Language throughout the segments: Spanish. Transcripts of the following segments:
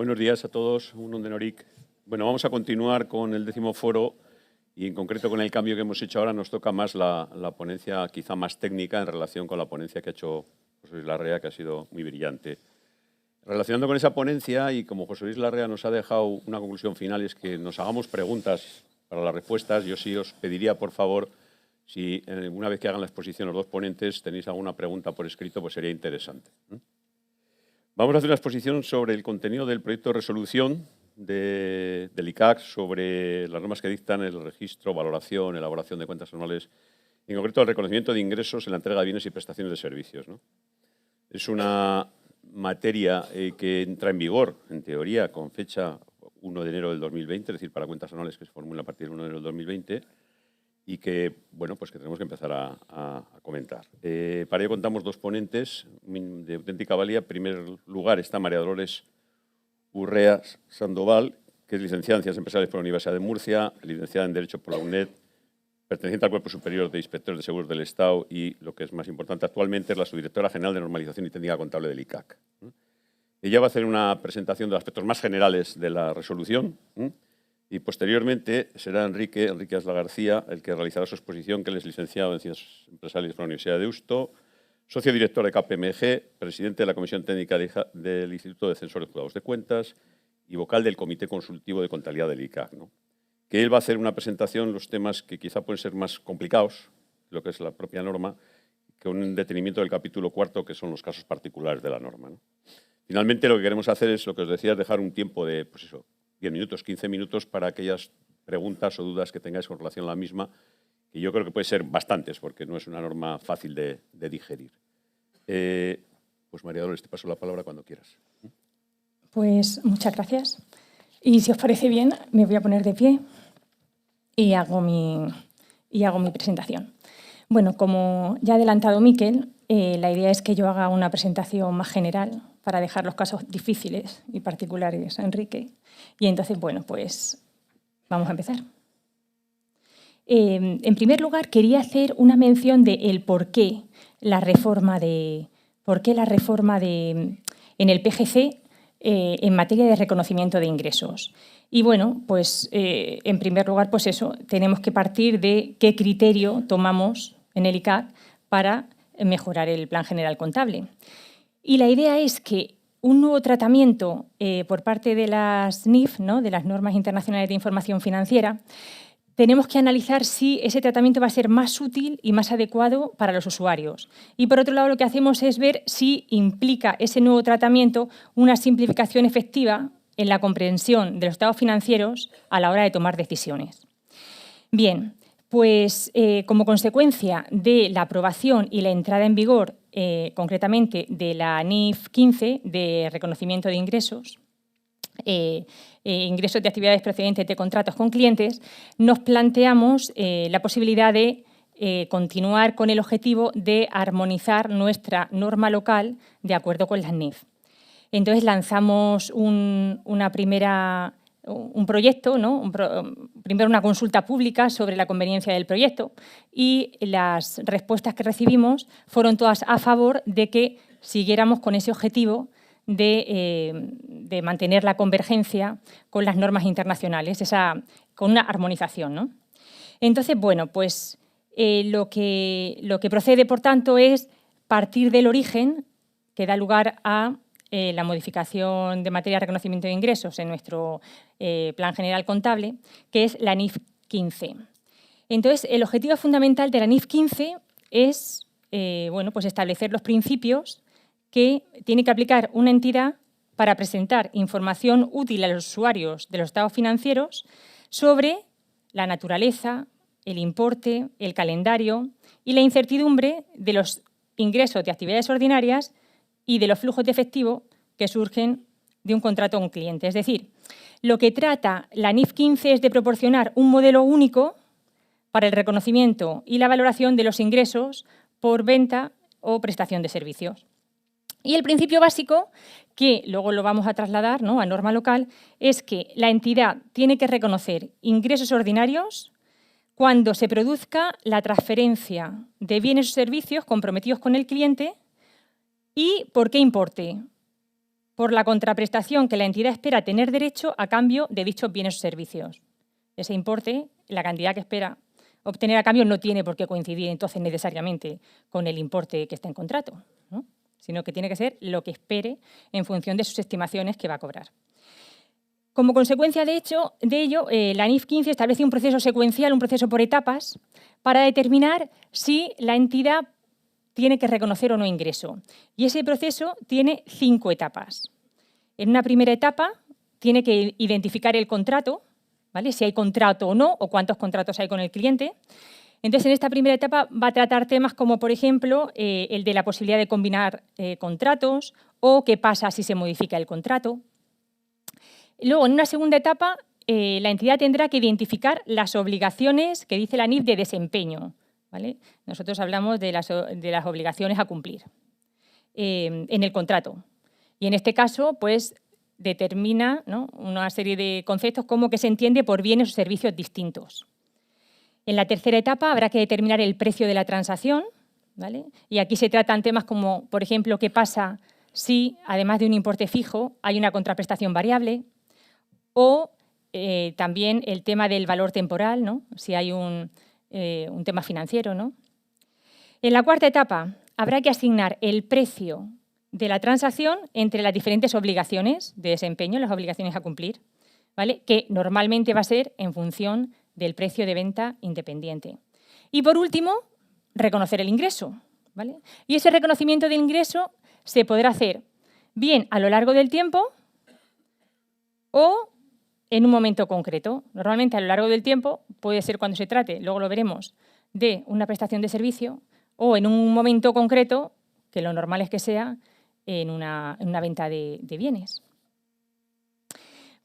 Buenos días a todos, un de Noric. Bueno, vamos a continuar con el 10º foro y en concreto con el cambio que hemos hecho ahora nos toca más la ponencia quizá más técnica en relación con la ponencia que ha hecho José Luis Larrea, que ha sido muy brillante. Relacionando con esa ponencia y como José Luis Larrea nos ha dejado una conclusión final, es que nos hagamos preguntas para las respuestas. Yo sí os pediría, por favor, si una vez que hagan la exposición los dos ponentes tenéis alguna pregunta por escrito, pues sería interesante. Vamos a hacer una exposición sobre el contenido del proyecto de resolución del ICAC sobre las normas que dictan el registro, valoración, elaboración de cuentas anuales, en concreto el reconocimiento de ingresos en la entrega de bienes y prestaciones de servicios, ¿no? Es una materia que entra en vigor, en teoría, con fecha 1 de enero del 2020, es decir, para cuentas anuales que se formulan a partir del 1 de enero del 2020, y que, bueno, pues que tenemos que empezar a comentar. Para ello contamos dos ponentes de auténtica valía. En primer lugar está María Dolores Urrea Sandoval, que es licenciada en Ciencias Empresariales por la Universidad de Murcia, licenciada en Derecho por la UNED, perteneciente al Cuerpo Superior de Inspectores de Seguros del Estado y, lo que es más importante actualmente, es la subdirectora general de Normalización y Técnica Contable del ICAC. Ella va a hacer una presentación de los aspectos más generales de la resolución, y posteriormente será Enrique Asla García el que realizará su exposición, que él es licenciado en Ciencias Empresariales por la Universidad de Deusto, socio director de KPMG, presidente de la Comisión Técnica del Instituto de Censores y Juzgados de Cuentas y vocal del Comité Consultivo de Contabilidad del ICAC, ¿no? Que él va a hacer una presentación, los temas que quizá pueden ser más complicados, lo que es la propia norma, con un detenimiento del capítulo 4, que son los casos particulares de la norma, ¿no? Finalmente, lo que queremos hacer es, lo que os decía, es dejar un tiempo de, pues eso, 10 minutos, 15 minutos para aquellas preguntas o dudas que tengáis con relación a la misma, que yo creo que puede ser bastantes, porque no es una norma fácil de digerir. Pues María Dolores, te paso la palabra cuando quieras. Pues muchas gracias. Y si os parece bien, me voy a poner de pie y hago mi presentación. Bueno, como ya ha adelantado Miquel, la idea es que yo haga una presentación más general para dejar los casos difíciles y particulares a Enrique. Y entonces, bueno, pues vamos a empezar. En primer lugar, quería hacer una mención de el por qué la reforma en el PGC en materia de reconocimiento de ingresos. Y bueno, pues en primer lugar, pues eso, tenemos que partir de qué criterio tomamos en el ICAC para mejorar el Plan General Contable. Y la idea es que un nuevo tratamiento por parte de las NIF, ¿no?, de las Normas Internacionales de Información Financiera, tenemos que analizar si ese tratamiento va a ser más útil y más adecuado para los usuarios. Y por otro lado, lo que hacemos es ver si implica ese nuevo tratamiento una simplificación efectiva en la comprensión de los estados financieros a la hora de tomar decisiones. Bien, pues como consecuencia de la aprobación y la entrada en vigor, concretamente de la NIF 15 de reconocimiento de ingresos, ingresos de actividades procedentes de contratos con clientes, nos planteamos la posibilidad de continuar con el objetivo de armonizar nuestra norma local de acuerdo con las NIF. Entonces lanzamos un proyecto, ¿no? Primero una consulta pública sobre la conveniencia del proyecto, y las respuestas que recibimos fueron todas a favor de que siguiéramos con ese objetivo de mantener la convergencia con las normas internacionales, con una armonización, ¿no? Entonces, bueno, pues lo que procede, por tanto, es partir del origen que da lugar a la modificación de materia de reconocimiento de ingresos en nuestro Plan General Contable, que es la NIF 15. Entonces, el objetivo fundamental de la NIF 15 es bueno, pues establecer los principios que tiene que aplicar una entidad para presentar información útil a los usuarios de los estados financieros sobre la naturaleza, el importe, el calendario y la incertidumbre de los ingresos de actividades ordinarias y de los flujos de efectivo que surgen de un contrato con cliente. Es decir, lo que trata la NIF 15 es de proporcionar un modelo único para el reconocimiento y la valoración de los ingresos por venta o prestación de servicios. Y el principio básico, que luego lo vamos a trasladar, ¿no?, a norma local, es que la entidad tiene que reconocer ingresos ordinarios cuando se produzca la transferencia de bienes o servicios comprometidos con el cliente. ¿Y por qué importe? por la contraprestación que la entidad espera tener derecho a cambio de dichos bienes o servicios. Ese importe, la cantidad que espera obtener a cambio, no tiene por qué coincidir entonces necesariamente con el importe que está en contrato, ¿no? Sino que tiene que ser lo que espere en función de sus estimaciones que va a cobrar. Como consecuencia de ello, la NIF 15 establece un proceso secuencial, un proceso por etapas, para determinar si la entidad tiene que reconocer o no ingreso. Y ese proceso tiene 5 etapas. En una primera etapa tiene que identificar el contrato, ¿vale? Si hay contrato o no, o cuántos contratos hay con el cliente. Entonces, en esta primera etapa va a tratar temas como, por ejemplo, el de la posibilidad de combinar contratos o qué pasa si se modifica el contrato. Luego, en una segunda etapa, la entidad tendrá que identificar las obligaciones que dice la NIF de desempeño, ¿vale? Nosotros hablamos de las obligaciones a cumplir en el contrato. Y en este caso, pues, determina, ¿no?, una serie de conceptos como que se entiende por bienes o servicios distintos. En la tercera etapa habrá que determinar el precio de la transacción, ¿vale? Y aquí se tratan temas como, por ejemplo, qué pasa si, además de un importe fijo, hay una contraprestación variable, o también el tema del valor temporal, ¿no?, si hay un tema financiero, ¿no? En la cuarta etapa habrá que asignar el precio de la transacción entre las diferentes obligaciones de desempeño, las obligaciones a cumplir, ¿vale?, que normalmente va a ser en función del precio de venta independiente. Y por último, reconocer el ingreso, ¿vale? Y ese reconocimiento de ingreso se podrá hacer bien a lo largo del tiempo o en un momento concreto. Normalmente a lo largo del tiempo puede ser cuando se trate, luego lo veremos, de una prestación de servicio, o en un momento concreto, que lo normal es que sea en una venta de bienes.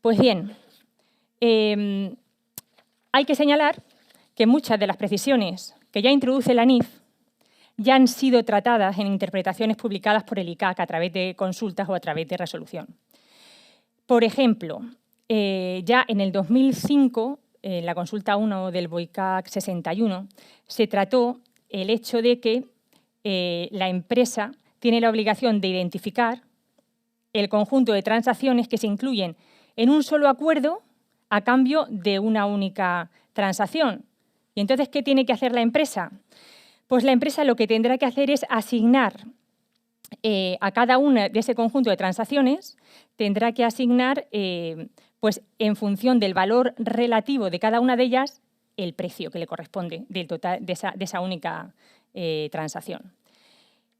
Pues bien, hay que señalar que muchas de las precisiones que ya introduce la NIF ya han sido tratadas en interpretaciones publicadas por el ICAC a través de consultas o a través de resolución. Por ejemplo, ya en el 2005, en la consulta 1 del BOICAC 61, se trató el hecho de que la empresa tiene la obligación de identificar el conjunto de transacciones que se incluyen en un solo acuerdo a cambio de una única transacción. ¿Y entonces qué tiene que hacer la empresa? Pues la empresa lo que tendrá que hacer es asignar a cada una de ese conjunto de transacciones, tendrá que asignar, pues en función del valor relativo de cada una de ellas, el precio que le corresponde del total de esa única transacción.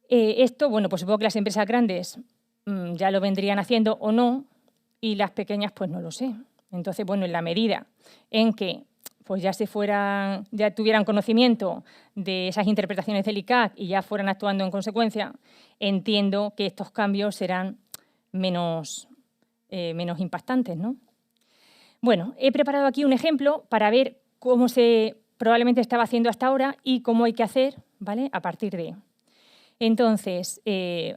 Esto, bueno, pues supongo que las empresas grandes ya lo vendrían haciendo o no, y las pequeñas pues no lo sé. Entonces, bueno, en la medida en que pues ya tuvieran conocimiento de esas interpretaciones del ICAC y ya fueran actuando en consecuencia, entiendo que estos cambios serán menos impactantes, ¿no? Bueno, he preparado aquí un ejemplo para ver cómo se probablemente estaba haciendo hasta ahora y cómo hay que hacer, ¿vale?, a partir de. Entonces,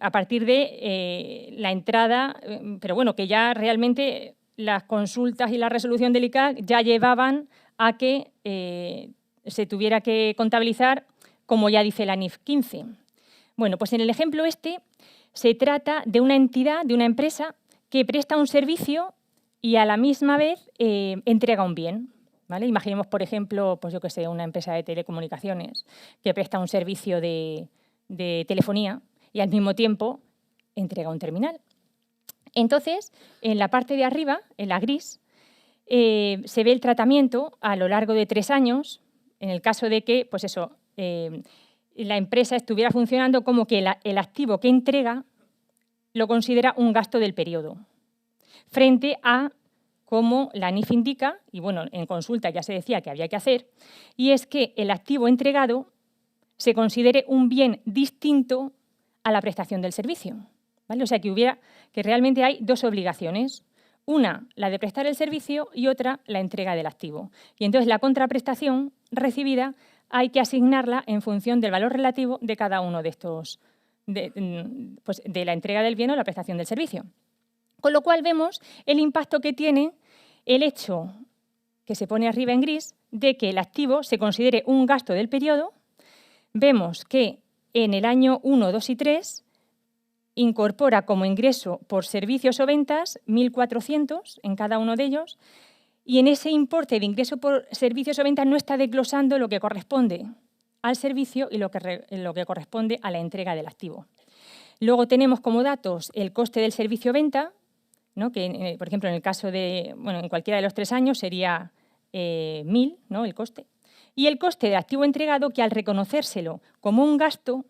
a partir de la entrada, pero bueno, que ya realmente las consultas y la resolución del ICAC ya llevaban a que se tuviera que contabilizar, como ya dice la NIF 15. Bueno, pues en el ejemplo este se trata de una entidad, de una empresa que presta un servicio y a la misma vez entrega un bien, ¿vale? Imaginemos, por ejemplo, pues yo que sé, una empresa de telecomunicaciones que presta un servicio de telefonía y al mismo tiempo entrega un terminal. Entonces, en la parte de arriba, en la gris, se ve el tratamiento a lo largo de 3 años, en el caso de que, pues eso, la empresa estuviera funcionando como que el activo que entrega lo considera un gasto del periodo, frente a como la NIF indica, y bueno, en consulta ya se decía que había que hacer, y es que el activo entregado se considere un bien distinto a la prestación del servicio, ¿vale? O sea, que realmente hay 2 obligaciones, una, la de prestar el servicio, y otra, la entrega del activo. Y entonces la contraprestación recibida hay que asignarla en función del valor relativo de cada uno de estos, pues de la entrega del bien o la prestación del servicio. Con lo cual vemos el impacto que tiene el hecho, que se pone arriba en gris, de que el activo se considere un gasto del periodo. Vemos que en el año 1, 2 y 3 incorpora como ingreso por servicios o ventas 1.400 en cada uno de ellos, y en ese importe de ingreso por servicios o ventas no está desglosando lo que corresponde al servicio y lo que corresponde a la entrega del activo. Luego tenemos como datos el coste del servicio venta, ¿no? Que, por ejemplo, en el caso de, bueno, en cualquiera de los 3 años sería 1.000, ¿no? El coste. Y el coste del activo entregado, que al reconocérselo como un gasto,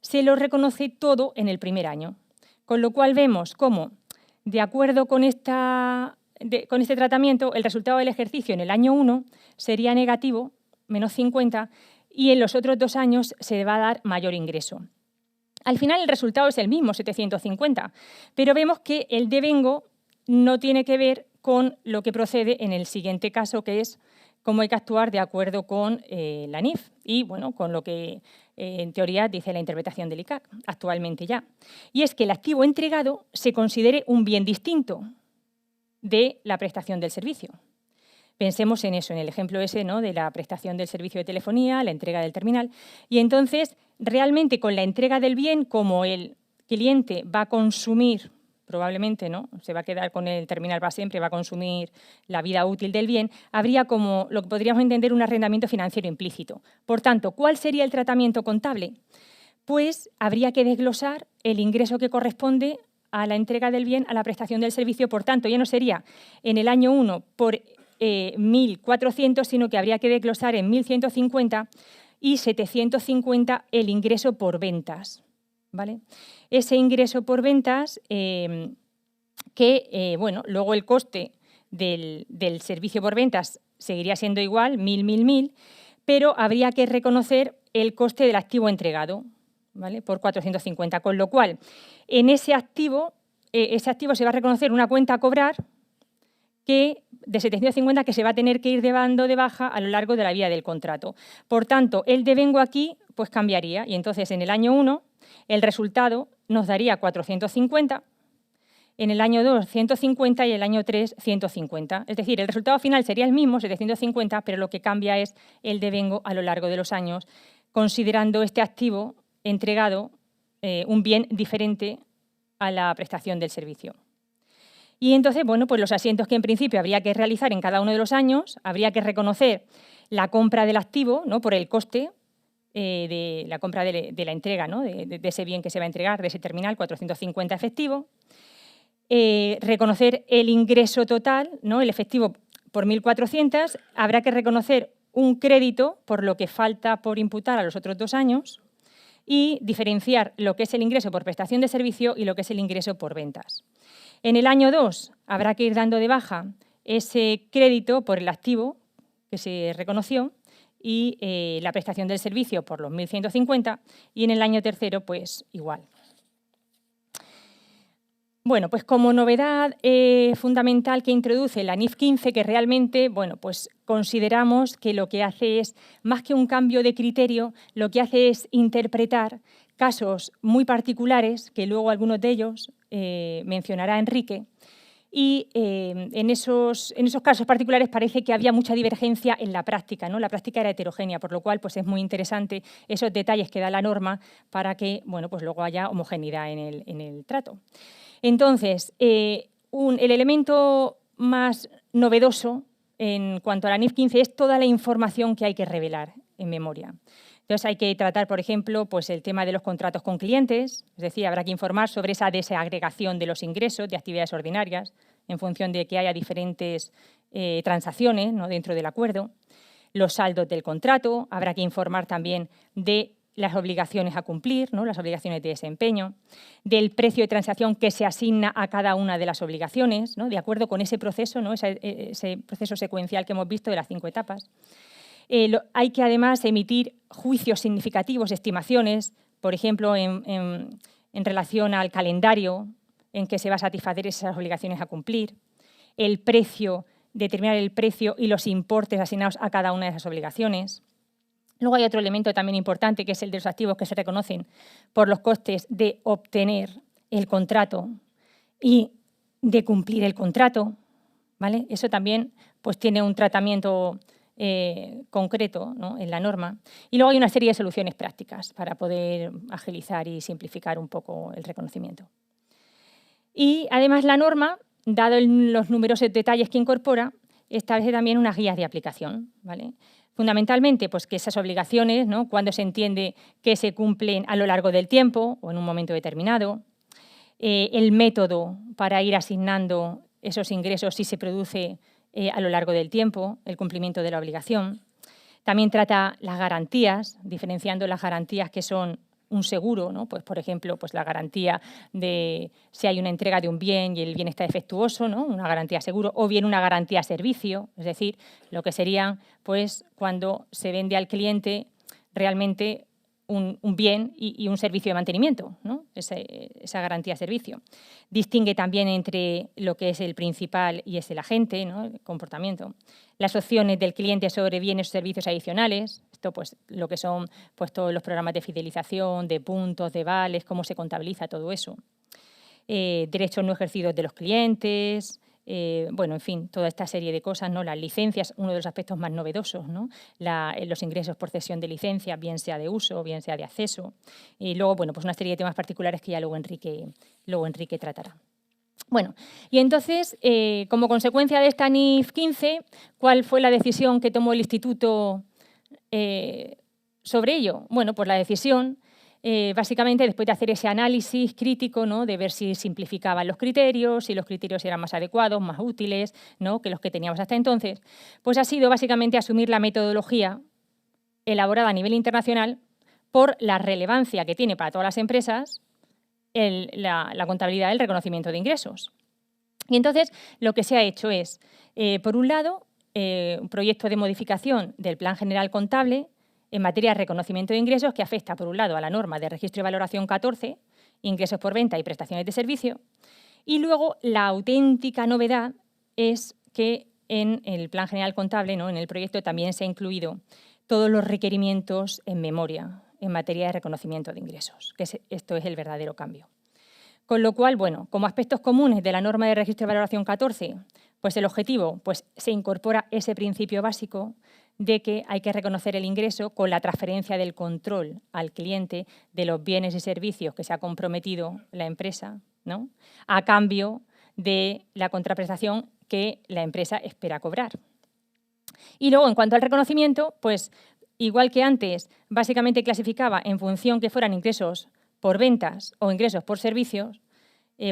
se lo reconoce todo en el primer año. Con lo cual vemos cómo, de acuerdo con este tratamiento, el resultado del ejercicio en el año 1 sería negativo, menos 50, y en los otros 2 años se va a dar mayor ingreso. Al final el resultado es el mismo, 750, pero vemos que el devengo no tiene que ver con lo que procede en el siguiente caso, que es cómo hay que actuar de acuerdo con la NIF y, bueno, con lo que en teoría dice la interpretación del ICAC actualmente ya. Y es que el activo entregado se considere un bien distinto de la prestación del servicio. Pensemos en eso, en el ejemplo ese, ¿no?, de la prestación del servicio de telefonía, la entrega del terminal. Y entonces, realmente con la entrega del bien, como el cliente va a consumir, probablemente, ¿no?, se va a quedar con el terminal para siempre, va a consumir la vida útil del bien, habría como lo que podríamos entender un arrendamiento financiero implícito. Por tanto, ¿cuál sería el tratamiento contable? Pues habría que desglosar el ingreso que corresponde a la entrega del bien, a la prestación del servicio. Por tanto, ya no sería en el año 1 por 1.400, sino que habría que desglosar en 1.150 y 750 el ingreso por ventas, ¿vale? Ese ingreso por ventas bueno, luego el coste del servicio por ventas seguiría siendo igual, 1.000, pero habría que reconocer el coste del activo entregado, ¿vale?, por 450, con lo cual en ese activo se va a reconocer una cuenta a cobrar de 750 que se va a tener que ir dando de baja a lo largo de la vida del contrato. Por tanto, el devengo aquí pues cambiaría y entonces en el año 1 el resultado nos daría 450, en el año 2 150 y en el año 3 150. Es decir, el resultado final sería el mismo, 750, pero lo que cambia es el devengo a lo largo de los años, considerando este activo entregado un bien diferente a la prestación del servicio. Y entonces, bueno, pues los asientos que en principio habría que realizar en cada uno de los años, habría que reconocer la compra del activo, ¿no?, por el coste de la compra de la entrega, ¿no?, de ese bien que se va a entregar, de ese terminal, 450 efectivo. Reconocer el ingreso total, ¿no?, el efectivo por 1.400. Habrá que reconocer un crédito por lo que falta por imputar a los otros 2 años y diferenciar lo que es el ingreso por prestación de servicio y lo que es el ingreso por ventas. En el año 2 habrá que ir dando de baja ese crédito por el activo que se reconoció y la prestación del servicio por los 1.150 y en el año tercero pues igual. Bueno, pues como novedad fundamental que introduce la NIF 15, que realmente, bueno, pues consideramos que lo que hace es, más que un cambio de criterio, lo que hace es interpretar casos muy particulares, que luego algunos de ellos mencionará Enrique, y en esos casos particulares parece que había mucha divergencia en la práctica, ¿no? La práctica era heterogénea, por lo cual pues es muy interesante esos detalles que da la norma para que, bueno, pues luego haya homogeneidad en el trato. Entonces, el elemento más novedoso en cuanto a la NIF 15 es toda la información que hay que revelar en memoria. Entonces, hay que tratar, por ejemplo, pues el tema de los contratos con clientes, es decir, habrá que informar sobre esa desagregación de los ingresos de actividades ordinarias en función de que haya diferentes transacciones, ¿no?, dentro del acuerdo. Los saldos del contrato, habrá que informar también de las obligaciones a cumplir, ¿no?, las obligaciones de desempeño, del precio de transacción que se asigna a cada una de las obligaciones, ¿no?, de acuerdo con ese proceso, ¿no?, ese proceso secuencial que hemos visto de las 5 etapas. Hay que además emitir juicios significativos, estimaciones, por ejemplo, en relación al calendario en que se va a satisfacer esas obligaciones a cumplir, el precio, determinar el precio y los importes asignados a cada una de esas obligaciones. Luego hay otro elemento también importante, que es el de los activos que se reconocen por los costes de obtener el contrato y de cumplir el contrato, ¿vale? Eso también pues, tiene un tratamiento concreto, ¿no?, en la norma. Y luego hay una serie de soluciones prácticas para poder agilizar y simplificar un poco el reconocimiento. Y además la norma, dado los numerosos detalles que incorpora, establece también unas guías de aplicación, ¿vale? Fundamentalmente, pues que esas obligaciones, ¿no?, cuando se entiende que se cumplen a lo largo del tiempo o en un momento determinado, el método para ir asignando esos ingresos si se produce a lo largo del tiempo, el cumplimiento de la obligación. También trata las garantías, diferenciando las garantías que son un seguro, ¿no?, pues, por ejemplo, pues la garantía de si hay una entrega de un bien y el bien está defectuoso, ¿no?, una garantía seguro, o bien una garantía servicio, es decir, lo que serían, pues, cuando se vende al cliente realmente un bien y un servicio de mantenimiento, ¿no?, esa garantía servicio. Distingue también entre lo que es el principal y es el agente, ¿no?, el comportamiento. Las opciones del cliente sobre bienes o servicios adicionales, esto pues lo que son pues todos los programas de fidelización, de puntos, de vales, cómo se contabiliza todo eso. Derechos no ejercidos de los clientes, bueno, en fin, toda esta serie de cosas, ¿no? Las licencias, uno de los aspectos más novedosos, ¿no?, los ingresos por cesión de licencia, bien sea de uso, bien sea de acceso. Y luego, bueno, pues una serie de temas particulares que ya luego Enrique tratará. Bueno, y entonces, como consecuencia de esta NIF 15, ¿cuál fue la decisión que tomó el Instituto sobre ello? Bueno, pues la decisión, básicamente, después de hacer ese análisis crítico, ¿no?, de ver si simplificaban los criterios, si los criterios eran más adecuados, más útiles, ¿no?, que los que teníamos hasta entonces, pues ha sido básicamente asumir la metodología elaborada a nivel internacional por la relevancia que tiene para todas las empresas la contabilidad del reconocimiento de ingresos. Y entonces lo que se ha hecho es, por un lado, un proyecto de modificación del Plan General Contable en materia de reconocimiento de ingresos que afecta, por un lado, a la norma de registro y valoración 14, ingresos por venta y prestaciones de servicio, y luego la auténtica novedad es que en el Plan General Contable, ¿no?, en el proyecto también se ha incluido todos los requerimientos en memoria en materia de reconocimiento de ingresos, que esto es el verdadero cambio. Con lo cual, bueno, como aspectos comunes de la norma de registro y valoración 14, pues el objetivo, pues se incorpora ese principio básico de que hay que reconocer el ingreso con la transferencia del control al cliente de los bienes y servicios que se ha comprometido la empresa, ¿no?, a cambio de la contraprestación que la empresa espera cobrar. Y luego, en cuanto al reconocimiento, pues igual que antes, básicamente clasificaba en función que fueran ingresos por ventas o ingresos por servicios,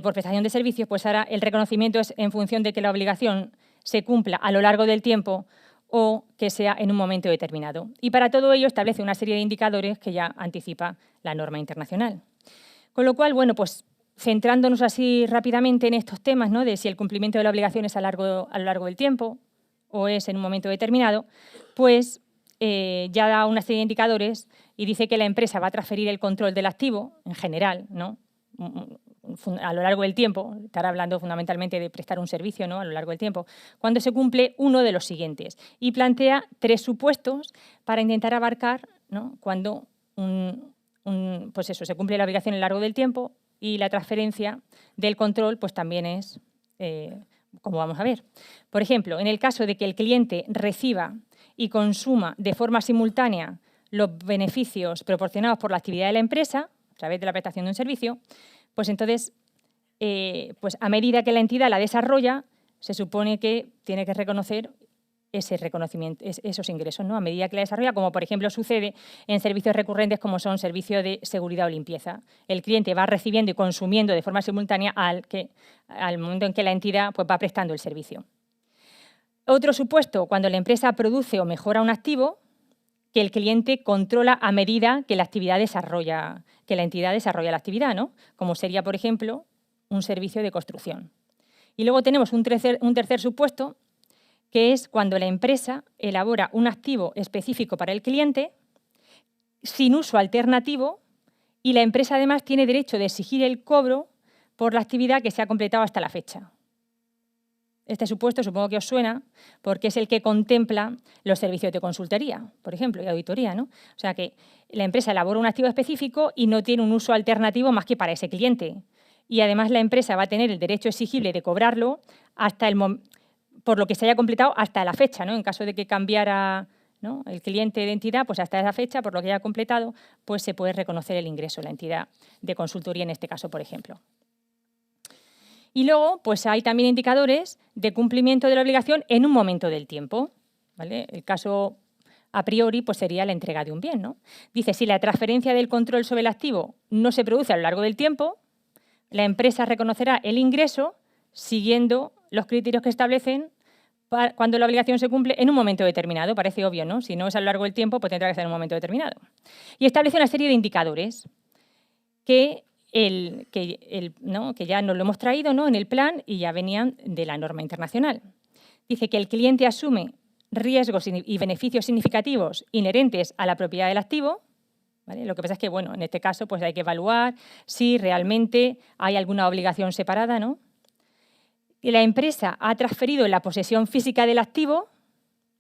por prestación de servicios, pues ahora el reconocimiento es en función de que la obligación se cumpla a lo largo del tiempo o que sea en un momento determinado. Y para todo ello establece una serie de indicadores que ya anticipa la norma internacional. Con lo cual, bueno, pues centrándonos así rápidamente en estos temas, ¿no?, de si el cumplimiento de la obligación es a lo largo del tiempo o es en un momento determinado, pues ya da una serie de indicadores y dice que la empresa va a transferir el control del activo, en general, ¿no?, a lo largo del tiempo, estará hablando fundamentalmente de prestar un servicio, ¿no?, a lo largo del tiempo, cuando se cumple uno de los siguientes. Y plantea 3 supuestos para intentar abarcar, ¿no?, cuando pues eso, se cumple la obligación a lo largo del tiempo y la transferencia del control pues también es, como vamos a ver. Por ejemplo, en el caso de que el cliente reciba y consuma de forma simultánea los beneficios proporcionados por la actividad de la empresa, a través de la prestación de un servicio, pues entonces, pues a medida que la entidad la desarrolla, se supone que tiene que reconocer ese reconocimiento, esos ingresos, ¿no?, a medida que la desarrolla, como por ejemplo sucede en servicios recurrentes como son servicios de seguridad o limpieza. El cliente va recibiendo y consumiendo de forma simultánea al momento en que la entidad pues, va prestando el servicio. Otro supuesto, cuando la empresa produce o mejora un activo, que el cliente controla a medida que la actividad desarrolla, que la entidad desarrolla la actividad, ¿no?, como sería, por ejemplo, un servicio de construcción. Y luego tenemos un tercer supuesto, que es cuando la empresa elabora un activo específico para el cliente sin uso alternativo y la empresa además tiene derecho de exigir el cobro por la actividad que se ha completado hasta la fecha. Este supuesto supongo que os suena porque es el que contempla los servicios de consultoría, por ejemplo, y auditoría, ¿no? O sea que la empresa elabora un activo específico y no tiene un uso alternativo más que para ese cliente. Y además la empresa va a tener el derecho exigible de cobrarlo hasta por lo que se haya completado hasta la fecha, ¿no? En caso de que cambiara, ¿no?, el cliente de entidad, pues hasta esa fecha, por lo que haya completado, pues se puede reconocer el ingreso, la entidad de consultoría en este caso, por ejemplo. Y luego, pues hay también indicadores de cumplimiento de la obligación en un momento del tiempo, ¿vale? El caso a priori pues sería la entrega de un bien, ¿no? Dice, si la transferencia del control sobre el activo no se produce a lo largo del tiempo, la empresa reconocerá el ingreso siguiendo los criterios que establecen cuando la obligación se cumple en un momento determinado. Parece obvio, ¿no? Si no es a lo largo del tiempo, pues tendrá que ser en un momento determinado. Y establece una serie de indicadores que ya nos lo hemos traído, ¿no?, en el plan y ya venían de la norma internacional. Dice que el cliente asume riesgos y beneficios significativos inherentes a la propiedad del activo, ¿vale? Lo que pasa es que, bueno, en este caso pues hay que evaluar si realmente hay alguna obligación separada, ¿no? Y la empresa ha transferido la posesión física del activo.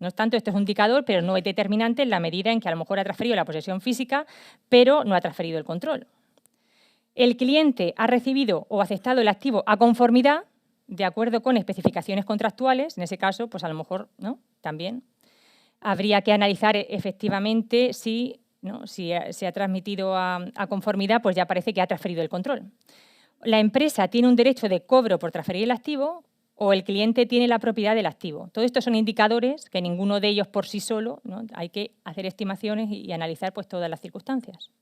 No obstante, esto es un indicador, pero no es determinante en la medida en que a lo mejor ha transferido la posesión física, pero no ha transferido el control. El cliente ha recibido o aceptado el activo a conformidad, de acuerdo con especificaciones contractuales. En ese caso, pues a lo mejor, ¿no?, también habría que analizar efectivamente si, ¿no?, si se ha transmitido a conformidad, pues ya parece que ha transferido el control. La empresa tiene un derecho de cobro por transferir el activo o el cliente tiene la propiedad del activo. Todo esto son indicadores que ninguno de ellos por sí solo, ¿no?, hay que hacer estimaciones y analizar pues todas las circunstancias.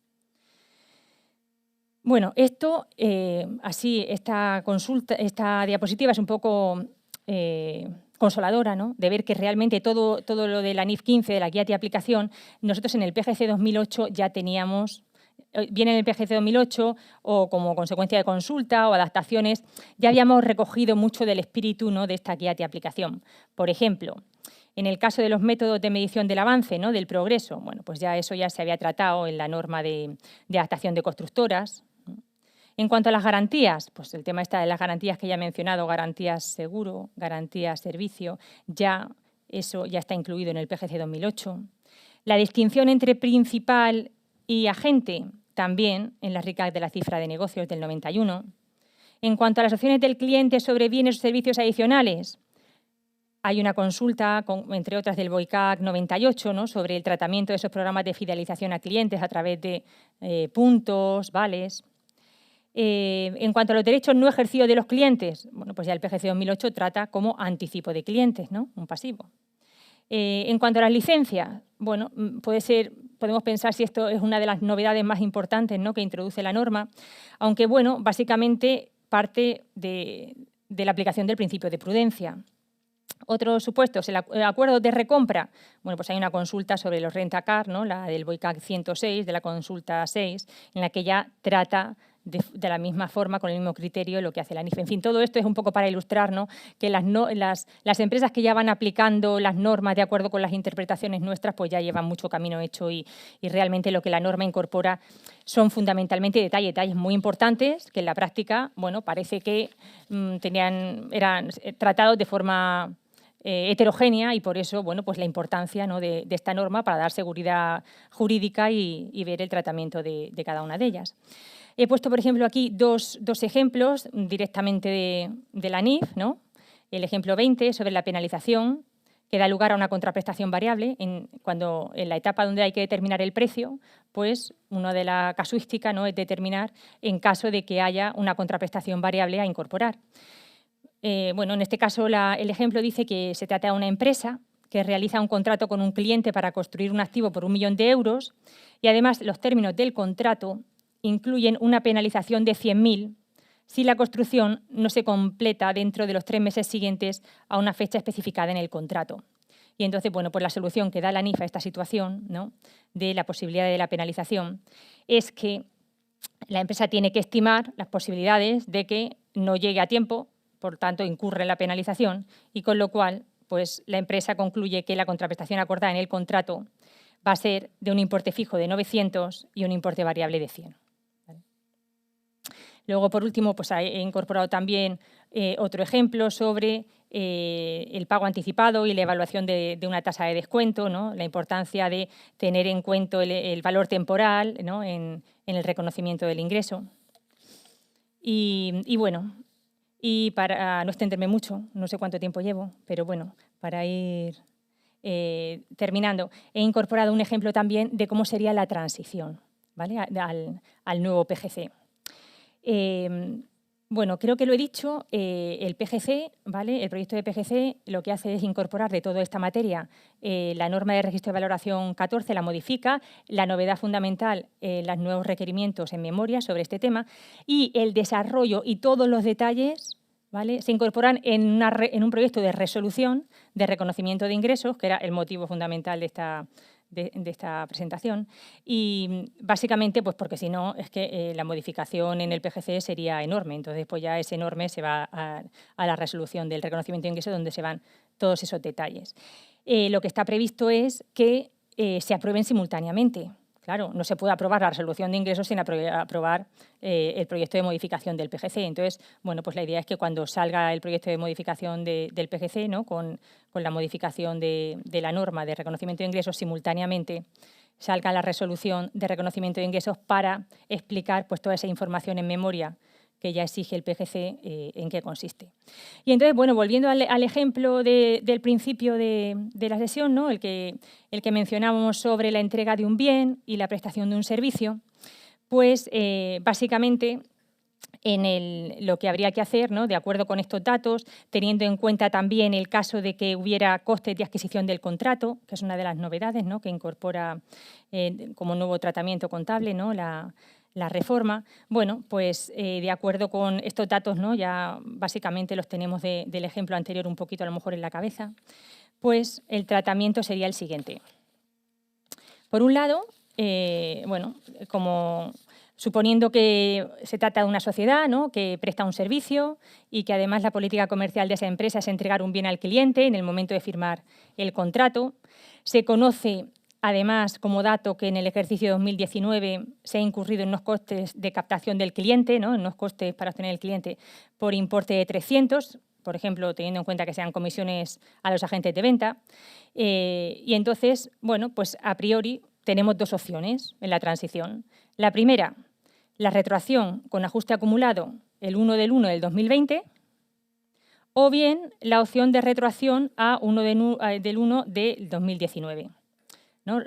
Bueno, esto, así, esta diapositiva es un poco consoladora, ¿no?, de ver que realmente todo lo de la NIF 15, de la guía de aplicación, nosotros en el PGC 2008 ya teníamos, bien en el PGC 2008 o como consecuencia de consulta o adaptaciones, ya habíamos recogido mucho del espíritu, ¿no?, de esta guía de aplicación. Por ejemplo, en el caso de los métodos de medición del avance, ¿no?, del progreso, bueno, pues ya eso ya se había tratado en la norma de adaptación de constructoras. En cuanto a las garantías, pues el tema está de las garantías que ya he mencionado, garantías seguro, garantías servicio, ya eso ya está incluido en el PGC 2008. La distinción entre principal y agente, también en la RICAC de la cifra de negocios del 91. En cuanto a las opciones del cliente sobre bienes o servicios adicionales, hay una consulta, entre otras, del BOICAC 98, ¿no?, sobre el tratamiento de esos programas de fidelización a clientes a través de puntos, vales. En cuanto a los derechos no ejercidos de los clientes, bueno, pues ya el PGC 2008 trata como anticipo de clientes, ¿no?, un pasivo. En cuanto a las licencias, bueno, podemos pensar si esto es una de las novedades más importantes, ¿no?, que introduce la norma, aunque, bueno, básicamente parte de la aplicación del principio de prudencia. Otros supuestos, el acuerdo de recompra. Bueno, pues hay una consulta sobre los rentacar, ¿no?, la del BOICAC 106, de la consulta 6, en la que ya trata de la misma forma, con el mismo criterio, lo que hace la NIF. En fin, todo esto es un poco para ilustrar, ¿no?, que las empresas que ya van aplicando las normas de acuerdo con las interpretaciones nuestras, pues ya llevan mucho camino hecho y realmente lo que la norma incorpora son fundamentalmente detalles muy importantes que en la práctica, bueno, parece que eran tratados de forma heterogénea y por eso, bueno, pues la importancia, ¿no?, de esta norma para dar seguridad jurídica y ver el tratamiento de cada una de ellas. He puesto, por ejemplo, aquí dos ejemplos directamente de la NIF, ¿no? El ejemplo 20 sobre la penalización, que da lugar a una contraprestación variable. Cuando en la etapa donde hay que determinar el precio, pues una de la casuística, ¿no?, es determinar en caso de que haya una contraprestación variable a incorporar. Bueno, en este caso el ejemplo dice que se trata de una empresa que realiza un contrato con un cliente para construir un activo por 1 millón de euros y además los términos del contrato incluyen una penalización de 100.000 si la construcción no se completa dentro de los 3 meses siguientes a una fecha especificada en el contrato. Y entonces, bueno, pues la solución que da la NIF a esta situación, ¿no?, de la posibilidad de la penalización es que la empresa tiene que estimar las posibilidades de que no llegue a tiempo, por tanto incurre en la penalización y con lo cual pues la empresa concluye que la contraprestación acordada en el contrato va a ser de un importe fijo de 900 y un importe variable de 100. ¿Vale? Luego, por último, pues he incorporado también otro ejemplo sobre el pago anticipado y la evaluación de una tasa de descuento, ¿no?, la importancia de tener en cuenta el valor temporal, ¿no?, en el reconocimiento del ingreso. Y bueno, Y para no extenderme mucho, no sé cuánto tiempo llevo, pero bueno, para ir terminando, he incorporado un ejemplo también de cómo sería la transición, ¿vale?, al nuevo PGC. Bueno, creo que lo he dicho, el PGC, ¿vale?, el proyecto de PGC lo que hace es incorporar de toda esta materia la norma de registro de valoración 14, la modifica, la novedad fundamental, los nuevos requerimientos en memoria sobre este tema y el desarrollo y todos los detalles, ¿vale?, se incorporan en un proyecto de resolución de reconocimiento de ingresos, que era el motivo fundamental de esta presentación, y básicamente pues porque si no es que la modificación en el PGC sería enorme, entonces pues ya es enorme, se va a la resolución del reconocimiento de ingresos donde se van todos esos detalles. Lo que está previsto es que se aprueben simultáneamente. Claro, no se puede aprobar la resolución de ingresos sin aprobar el proyecto de modificación del PGC. Entonces, bueno, pues la idea es que cuando salga el proyecto de modificación del PGC, ¿no?, con la modificación de la norma de reconocimiento de ingresos, simultáneamente salga la resolución de reconocimiento de ingresos para explicar pues toda esa información en memoria que ya exige el PGC, en qué consiste. Y entonces, bueno, volviendo al ejemplo del principio de la sesión, ¿no?, el que mencionábamos sobre la entrega de un bien y la prestación de un servicio, pues básicamente lo que habría que hacer, ¿no?, de acuerdo con estos datos, teniendo en cuenta también el caso de que hubiera costes de adquisición del contrato, que es una de las novedades, ¿no?, que incorpora como nuevo tratamiento contable, ¿no?, la reforma. Bueno, pues de acuerdo con estos datos, ¿no?, ya básicamente los tenemos del ejemplo anterior un poquito a lo mejor en la cabeza, pues el tratamiento sería el siguiente. Por un lado, bueno, como suponiendo que se trata de una sociedad, ¿no?, que presta un servicio y que además la política comercial de esa empresa es entregar un bien al cliente en el momento de firmar el contrato, se conoce además, como dato, que en el ejercicio 2019 se ha incurrido en unos costes de captación del cliente, ¿no?, en unos costes para obtener el cliente por importe de 300, por ejemplo, teniendo en cuenta que sean comisiones a los agentes de venta. Y entonces, bueno, pues a priori tenemos dos opciones en la transición. La primera, la retroacción con ajuste acumulado el 1 del 1 del 2020, o bien la opción de retroacción a 1 del 1 del 2019. ¿No?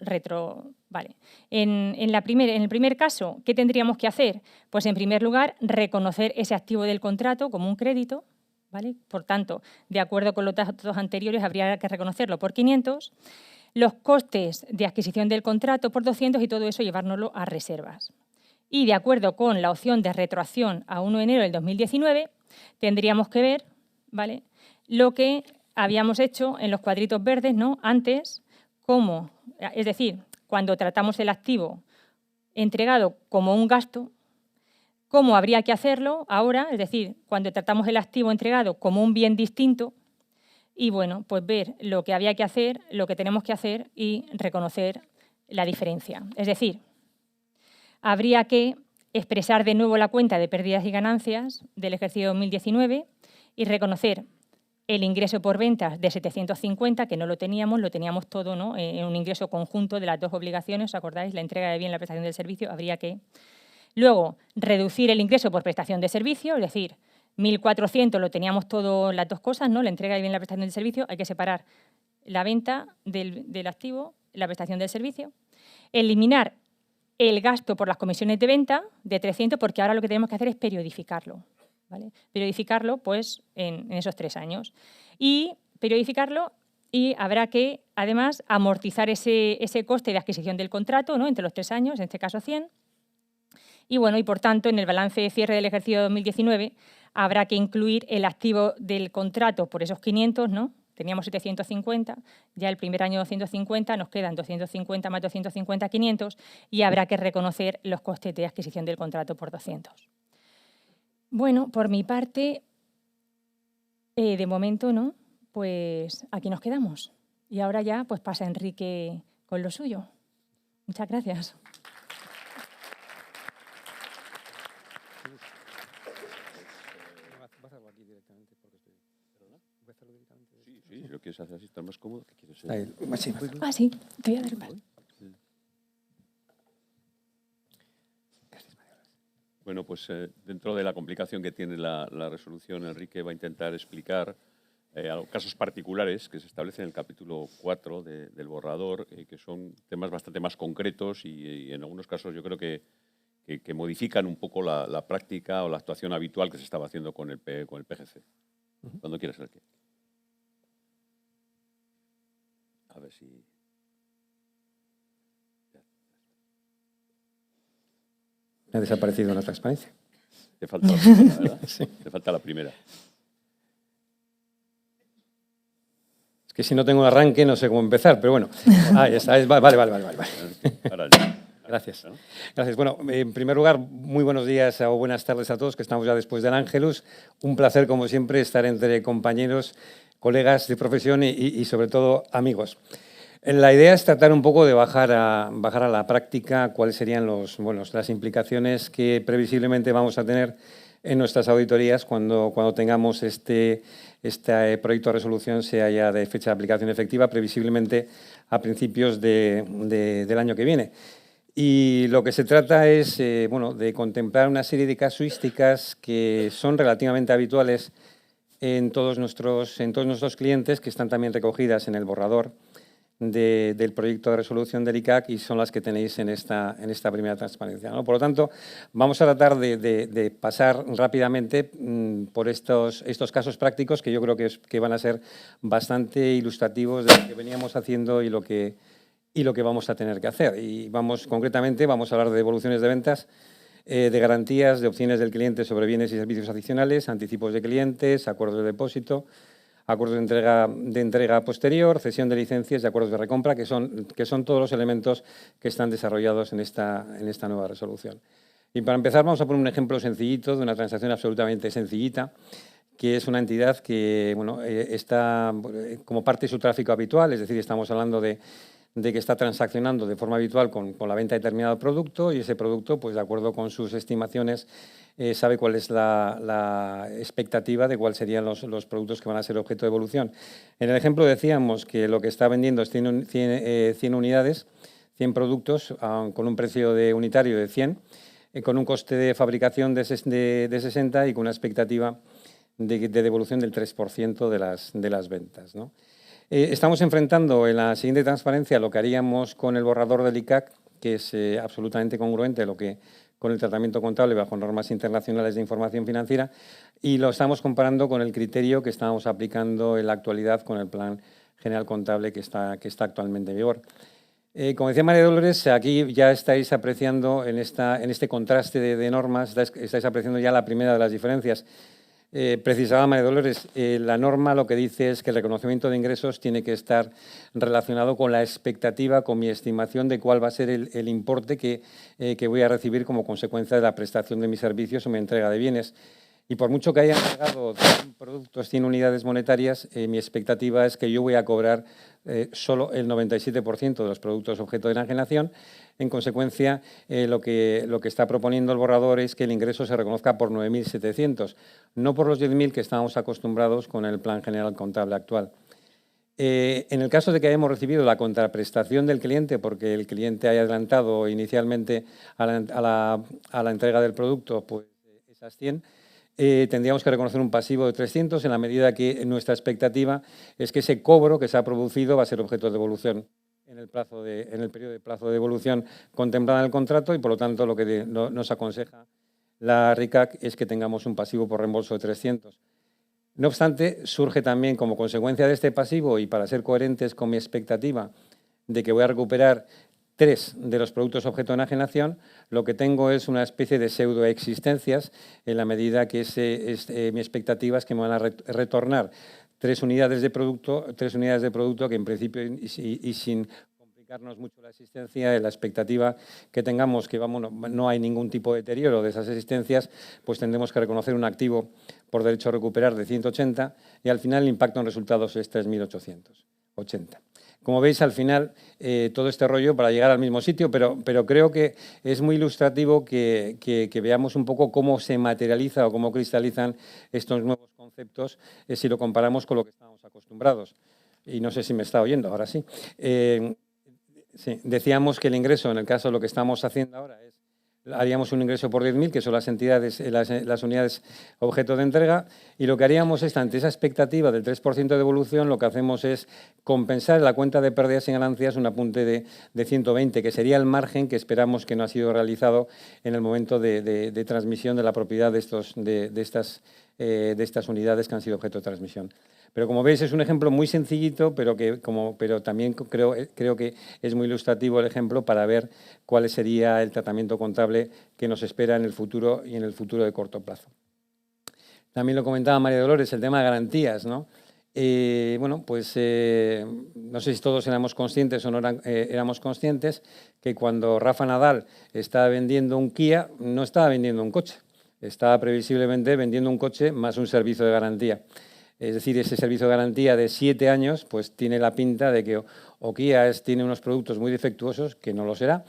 Vale. En el primer caso, ¿qué tendríamos que hacer? Pues, en primer lugar, reconocer ese activo del contrato como un crédito, ¿vale? Por tanto, de acuerdo con los datos anteriores, habría que reconocerlo por 500, los costes de adquisición del contrato por 200 y todo eso llevárnoslo a reservas. Y, de acuerdo con la opción de retroacción a 1 de enero del 2019, tendríamos que ver, ¿vale?, lo que habíamos hecho en los cuadritos verdes, ¿no?, antes, cómo, es decir, cuando tratamos el activo entregado como un gasto, cómo habría que hacerlo ahora, es decir, cuando tratamos el activo entregado como un bien distinto, y bueno, pues ver lo que había que hacer, lo que tenemos que hacer y reconocer la diferencia. Es decir, habría que expresar de nuevo la cuenta de pérdidas y ganancias del ejercicio 2019 y reconocer el ingreso por ventas de 750, que no lo teníamos todo, ¿no?, en un ingreso conjunto de las dos obligaciones, ¿os acordáis? La entrega de bien y la prestación del servicio, habría que. Luego, reducir el ingreso por prestación de servicio, es decir, 1.400 lo teníamos todo, las dos cosas, ¿no?, la entrega de bien y la prestación del servicio, hay que separar la venta del activo, la prestación del servicio. Eliminar el gasto por las comisiones de venta de 300, porque ahora lo que tenemos que hacer es periodificarlo. ¿Vale? Periodificarlo pues, en esos 3 años. Y periodificarlo y habrá que, además, amortizar ese coste de adquisición del contrato, ¿no?, entre los 3 años, en este caso 100. Y, bueno, y por tanto, en el balance de cierre del ejercicio 2019 habrá que incluir el activo del contrato por esos 500, ¿no? Teníamos 750, ya el primer año 250, nos quedan 250 más 250, 500, y habrá que reconocer los costes de adquisición del contrato por 200. Bueno, por mi parte, de momento, ¿no?, pues aquí nos quedamos. Y ahora ya pues pasa Enrique con lo suyo. Muchas gracias. Sí, lo quieres hacer así, estar más cómodo. ¿Qué quieres ser? Sí, te voy a dar un paso. Bueno, pues dentro de la complicación que tiene la resolución, Enrique va a intentar explicar casos particulares que se establecen en el capítulo 4 del borrador, que son temas bastante más concretos y en algunos casos yo creo que modifican un poco la práctica o la actuación habitual que se estaba haciendo con el PGC. Cuando quieras, Enrique. A ver si... Me ha desaparecido la transparencia. Te falta la primera, ¿verdad? Sí. Te falta la primera. Es que si no tengo arranque no sé cómo empezar, pero bueno. Ah, ya está. Vale. Ahora, Gracias. Gracias. Bueno, en primer lugar, muy buenos días o buenas tardes a todos, que estamos ya después del Ángelus. Un placer, como siempre, estar entre compañeros, colegas de profesión y sobre todo, amigos. La idea es tratar un poco de bajar a la práctica cuáles serían las implicaciones que previsiblemente vamos a tener en nuestras auditorías cuando tengamos este proyecto de resolución sea ya de fecha de aplicación efectiva, previsiblemente a principios del año que viene. Y lo que se trata es de contemplar una serie de casuísticas que son relativamente habituales en todos nuestros clientes, que están también recogidas en el borrador del proyecto de resolución del ICAC y son las que tenéis en esta primera transparencia, ¿no? Por lo tanto, vamos a tratar de pasar rápidamente por estos casos prácticos que yo creo que van a ser bastante ilustrativos de lo que veníamos haciendo y lo que vamos a tener que hacer. Y concretamente vamos a hablar de devoluciones de ventas, de garantías, de opciones del cliente sobre bienes y servicios adicionales, anticipos de clientes, acuerdos de depósito, acuerdos de entrega posterior, cesión de licencias y acuerdos de recompra, que son todos los elementos que están desarrollados en esta nueva resolución. Y para empezar vamos a poner un ejemplo sencillito de una transacción absolutamente sencillita, que es una entidad que está como parte de su tráfico habitual, es decir, estamos hablando de que está transaccionando de forma habitual con la venta de determinado producto y ese producto, pues de acuerdo con sus estimaciones, sabe cuál es la expectativa de cuáles serían los productos que van a ser objeto de evolución. En el ejemplo decíamos que lo que está vendiendo es 100 unidades, 100 productos con un precio unitario de 100, con un coste de fabricación de 60 y con una expectativa de devolución del 3% de las ventas, ¿no? Estamos enfrentando en la siguiente transparencia lo que haríamos con el borrador del ICAC, que es absolutamente congruente con el tratamiento contable bajo normas internacionales de información financiera, y lo estamos comparando con el criterio que estamos aplicando en la actualidad con el Plan General Contable que está actualmente en vigor. Como decía María Dolores, aquí ya estáis apreciando en este contraste de normas, estáis apreciando ya la primera de las diferencias. Precisaba María Dolores, la norma lo que dice es que el reconocimiento de ingresos tiene que estar relacionado con la expectativa, con mi estimación de cuál va a ser el importe que voy a recibir como consecuencia de la prestación de mis servicios o mi entrega de bienes. Y por mucho que haya entregado 100 productos, 100 unidades monetarias, mi expectativa es que yo voy a cobrar solo el 97% de los productos objeto de enajenación. En consecuencia, lo que está proponiendo el borrador es que el ingreso se reconozca por 9.700, no por los 10.000 que estábamos acostumbrados con el Plan General Contable actual. En el caso de que hayamos recibido la contraprestación del cliente, porque el cliente haya adelantado inicialmente a la entrega del producto pues, esas 100, tendríamos que reconocer un pasivo de 300 en la medida que nuestra expectativa es que ese cobro que se ha producido va a ser objeto de devolución en el periodo de plazo de devolución contemplado en el contrato y, por lo tanto, lo que nos aconseja la RICAC es que tengamos un pasivo por reembolso de 300. No obstante, surge también como consecuencia de este pasivo y para ser coherentes con mi expectativa de que voy a recuperar 3 de los productos objeto de enajenación, lo que tengo es una especie de pseudoexistencias en la medida que mi expectativa es que me van a retornar 3 unidades de producto que en principio y sin complicarnos mucho la existencia, la expectativa que tengamos que no hay ningún tipo de deterioro de esas existencias, pues tendremos que reconocer un activo por derecho a recuperar de 180 y al final el impacto en resultados es 3.880. Como veis, al final, todo este rollo para llegar al mismo sitio, pero creo que es muy ilustrativo que veamos un poco cómo se materializa o cómo cristalizan estos nuevos conceptos si lo comparamos con lo que estábamos acostumbrados. Y no sé si me está oyendo, ahora sí. Sí. Decíamos que el ingreso, en el caso de lo que estamos haciendo ahora, es haríamos un ingreso por 10.000, que son las entidades, las unidades objeto de entrega, y lo que haríamos es, ante esa expectativa del 3% de devolución, lo que hacemos es compensar en la cuenta de pérdidas y ganancias un apunte de 120, que sería el margen que esperamos que no ha sido realizado en el momento de transmisión de la propiedad de estas unidades que han sido objeto de transmisión. Pero como veis es un ejemplo muy sencillito, pero también creo que es muy ilustrativo el ejemplo para ver cuál sería el tratamiento contable que nos espera en el futuro y en el futuro de corto plazo. También lo comentaba María Dolores, el tema de garantías, ¿no? No sé si todos éramos conscientes o no éramos conscientes que cuando Rafa Nadal estaba vendiendo un Kia, no estaba vendiendo un coche, estaba previsiblemente vendiendo un coche más un servicio de garantía. Es decir, ese servicio de garantía de 7 años pues tiene la pinta de que o Kia tiene unos productos muy defectuosos, que no lo será,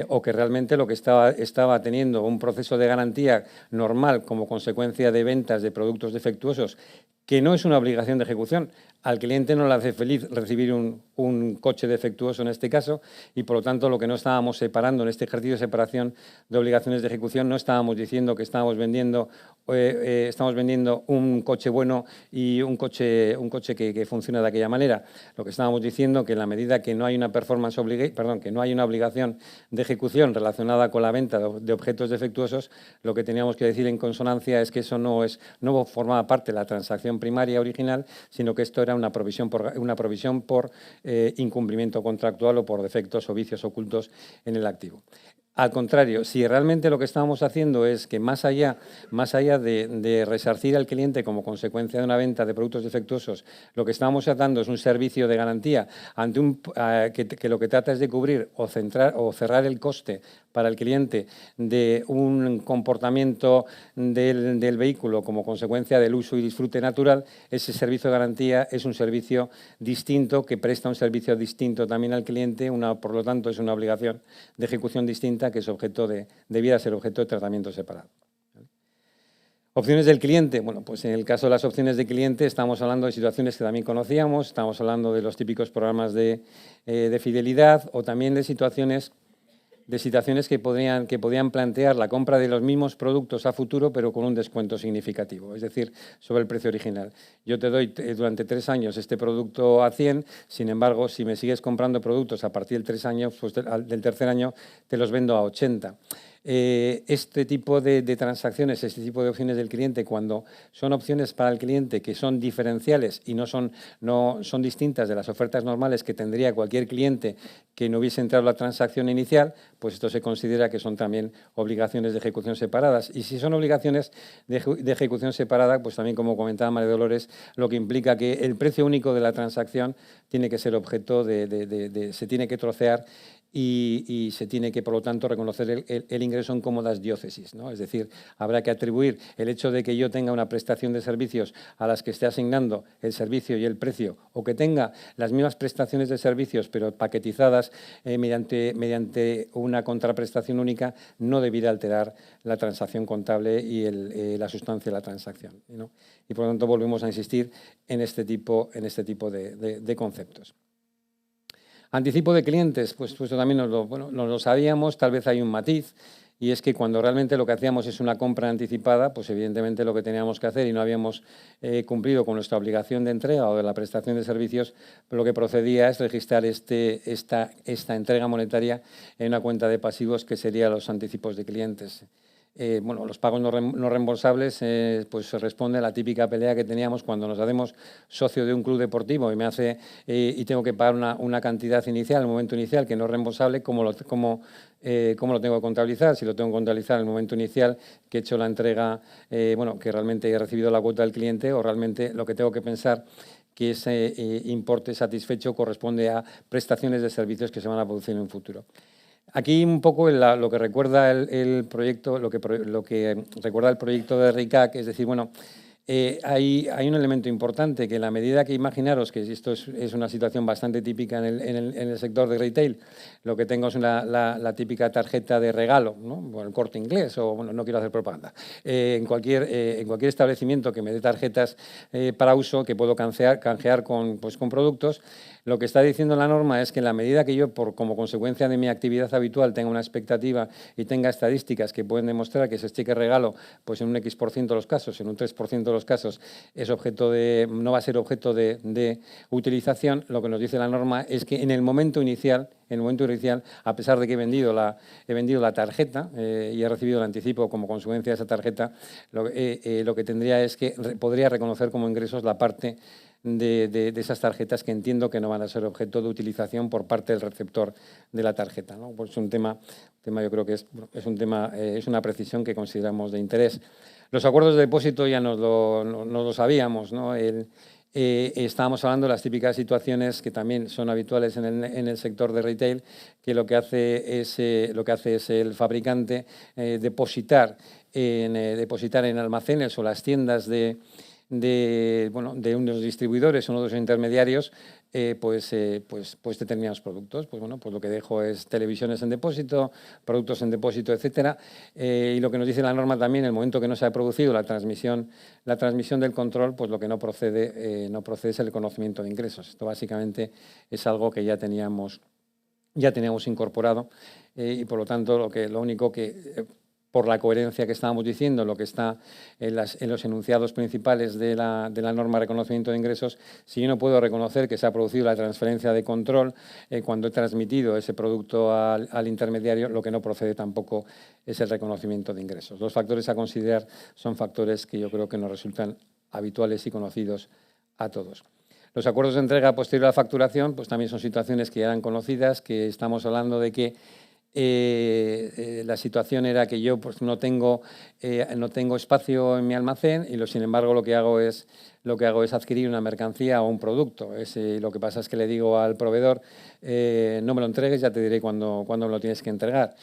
o que realmente lo que estaba teniendo un proceso de garantía normal como consecuencia de ventas de productos defectuosos, que no es una obligación de ejecución. Al cliente no le hace feliz recibir un coche defectuoso en este caso y, por lo tanto, lo que no estábamos separando en este ejercicio de separación de obligaciones de ejecución, no estábamos diciendo que estamos vendiendo un coche bueno y un coche que funciona de aquella manera. Lo que estábamos diciendo que en la medida que no hay una que no hay una obligación de ejecución relacionada con la venta de objetos defectuosos, lo que teníamos que decir en consonancia es que eso no formaba parte de la transacción primaria original, sino que esto era una provisión por incumplimiento contractual o por defectos o vicios ocultos en el activo. Al contrario, si realmente lo que estábamos haciendo es que más allá de resarcir al cliente como consecuencia de una venta de productos defectuosos, lo que estábamos dando es un servicio de garantía ante que lo que trata es de cubrir o cerrar el coste para el cliente de un comportamiento del vehículo como consecuencia del uso y disfrute natural, ese servicio de garantía es un servicio distinto que presta un servicio distinto también al cliente, por lo tanto es una obligación de ejecución distinta que debiera ser objeto de tratamiento separado. Opciones del cliente. Bueno, pues en el caso de las opciones de cliente estamos hablando de situaciones que también conocíamos, estamos hablando de los típicos programas de fidelidad o también de situaciones que podían plantear la compra de los mismos productos a futuro, pero con un descuento significativo, es decir, sobre el precio original. Yo te doy durante 3 años este producto a 100, sin embargo, si me sigues comprando productos a partir del 3 años, pues del tercer año te los vendo a 80. Este tipo de transacciones, este tipo de opciones del cliente, cuando son opciones para el cliente que son diferenciales y no son distintas de las ofertas normales que tendría cualquier cliente que no hubiese entrado a la transacción inicial, pues esto se considera que son también obligaciones de ejecución separadas. Y si son obligaciones de ejecución separada, pues también, como comentaba María Dolores, lo que implica que el precio único de la transacción tiene que ser objeto se tiene que trocear y se tiene que, por lo tanto, reconocer el ingreso en cómodas diócesis, ¿no? Es decir, habrá que atribuir el hecho de que yo tenga una prestación de servicios a las que esté asignando el servicio y el precio, o que tenga las mismas prestaciones de servicios, pero paquetizadas mediante una contraprestación única, no debiera alterar la transacción contable y la sustancia de la transacción, ¿no? Y, por lo tanto, volvemos a insistir en este tipo de conceptos. Anticipo de clientes, pues esto también nos lo sabíamos, tal vez hay un matiz, y es que cuando realmente lo que hacíamos es una compra anticipada, pues evidentemente lo que teníamos que hacer y no habíamos cumplido con nuestra obligación de entrega o de la prestación de servicios, lo que procedía es registrar esta entrega monetaria en una cuenta de pasivos que serían los anticipos de clientes. Los pagos no reembolsables pues responde a la típica pelea que teníamos cuando nos hacemos socio de un club deportivo y tengo que pagar una cantidad inicial, el momento inicial, que no es reembolsable. ¿Cómo lo tengo que contabilizar? Si lo tengo que contabilizar en el momento inicial que he hecho la entrega, que realmente he recibido la cuota del cliente, o realmente lo que tengo que pensar que ese importe satisfecho corresponde a prestaciones de servicios que se van a producir en un futuro. Aquí un poco lo que recuerda el proyecto, lo que recuerda el proyecto de RICAC, es decir, Hay un elemento importante, que en la medida que imaginaros que esto es una situación bastante típica en el sector de retail, lo que tengo es la típica tarjeta de regalo, ¿no? Bueno, el Corte Inglés, o bueno, no quiero hacer propaganda. En cualquier establecimiento que me dé tarjetas para uso, que puedo canjear con productos, lo que está diciendo la norma es que en la medida que yo, como consecuencia de mi actividad habitual, tenga una expectativa y tenga estadísticas que pueden demostrar que ese sticker regalo, pues en un X% de los casos, en un 3% de los casos, no va a ser objeto de utilización, lo que nos dice la norma es que en el momento inicial, a pesar de que he vendido la tarjeta y he recibido el anticipo como consecuencia de esa tarjeta, lo que tendría es que podría reconocer como ingresos la parte de esas tarjetas que entiendo que no van a ser objeto de utilización por parte del receptor de la tarjeta, ¿no? Pues es un tema, yo creo que es una precisión que consideramos de interés. Los acuerdos de depósito ya nos lo sabíamos, ¿no? Estábamos hablando de las típicas situaciones que también son habituales en el sector de retail, que lo que hace es el fabricante depositar en almacenes o las tiendas de unos distribuidores o unos intermediarios pues determinados productos. Pues bueno, pues lo que dejo es televisiones en depósito, productos en depósito, etcétera. Y lo que nos dice la norma también, en el momento que no se ha producido la transmisión del control, pues lo que no procede es el reconocimiento de ingresos. Esto básicamente es algo que ya teníamos incorporado y por lo tanto lo único que por la coherencia que estábamos diciendo, lo que está en los enunciados principales de la norma de reconocimiento de ingresos, si yo no puedo reconocer que se ha producido la transferencia de control cuando he transmitido ese producto al intermediario, lo que no procede tampoco es el reconocimiento de ingresos. Los factores a considerar son factores que yo creo que nos resultan habituales y conocidos a todos. Los acuerdos de entrega posterior a la facturación pues también son situaciones que ya eran conocidas, que estamos hablando de que la situación era que yo pues, no tengo espacio en mi almacén y sin embargo lo que hago es adquirir una mercancía o un producto. Lo que pasa es que le digo al proveedor, no me lo entregues, ya te diré cuándo me lo tienes que entregar.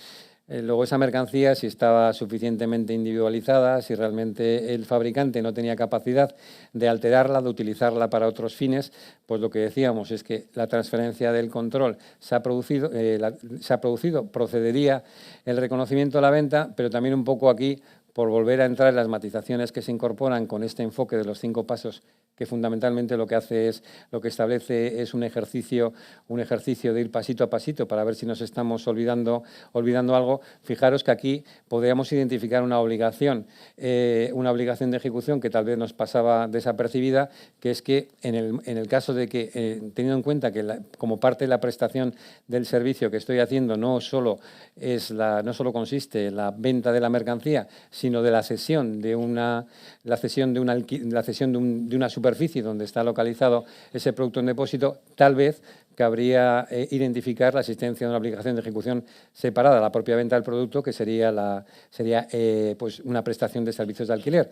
Luego esa mercancía, si estaba suficientemente individualizada, si realmente el fabricante no tenía capacidad de alterarla, de utilizarla para otros fines, pues lo que decíamos es que la transferencia del control se ha producido, procedería el reconocimiento de la venta, pero también un poco aquí por volver a entrar en las matizaciones que se incorporan con este enfoque de los 5 pasos, que fundamentalmente lo que establece es un ejercicio de ir pasito a pasito para ver si nos estamos olvidando algo. Fijaros que aquí podríamos identificar una obligación de ejecución que tal vez nos pasaba desapercibida, que es que en el caso de que, teniendo en cuenta que como parte de la prestación del servicio que estoy haciendo no solo consiste en la venta de la mercancía, sino de la cesión de una superficie donde está localizado ese producto en depósito, tal vez cabría identificar la existencia de una obligación de ejecución separada a la propia venta del producto, que sería pues una prestación de servicios de alquiler.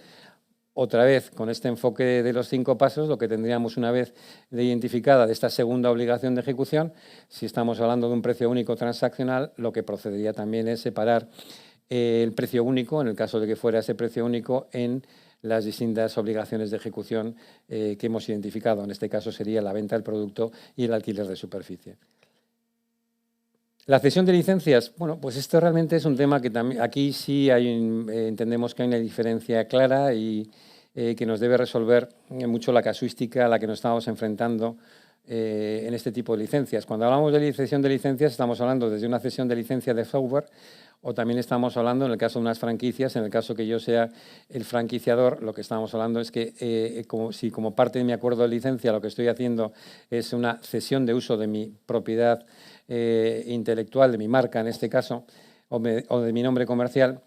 Otra vez, con este enfoque de los 5 pasos, lo que tendríamos una vez identificada de esta segunda obligación de ejecución, si estamos hablando de un precio único transaccional, lo que procedería también es separar el precio único, en el caso de que fuera ese precio único, en las distintas obligaciones de ejecución que hemos identificado. En este caso sería la venta del producto y el alquiler de superficie. La cesión de licencias, bueno, pues esto realmente es un tema que también aquí sí entendemos que hay una diferencia clara y que nos debe resolver mucho la casuística a la que nos estamos enfrentando en este tipo de licencias. Cuando hablamos de cesión de licencias estamos hablando desde una cesión de licencia de software o también estamos hablando, en el caso de unas franquicias, en el caso que yo sea el franquiciador, lo que estamos hablando es que si como parte de mi acuerdo de licencia lo que estoy haciendo es una cesión de uso de mi propiedad intelectual, de mi marca en este caso, o de mi nombre comercial,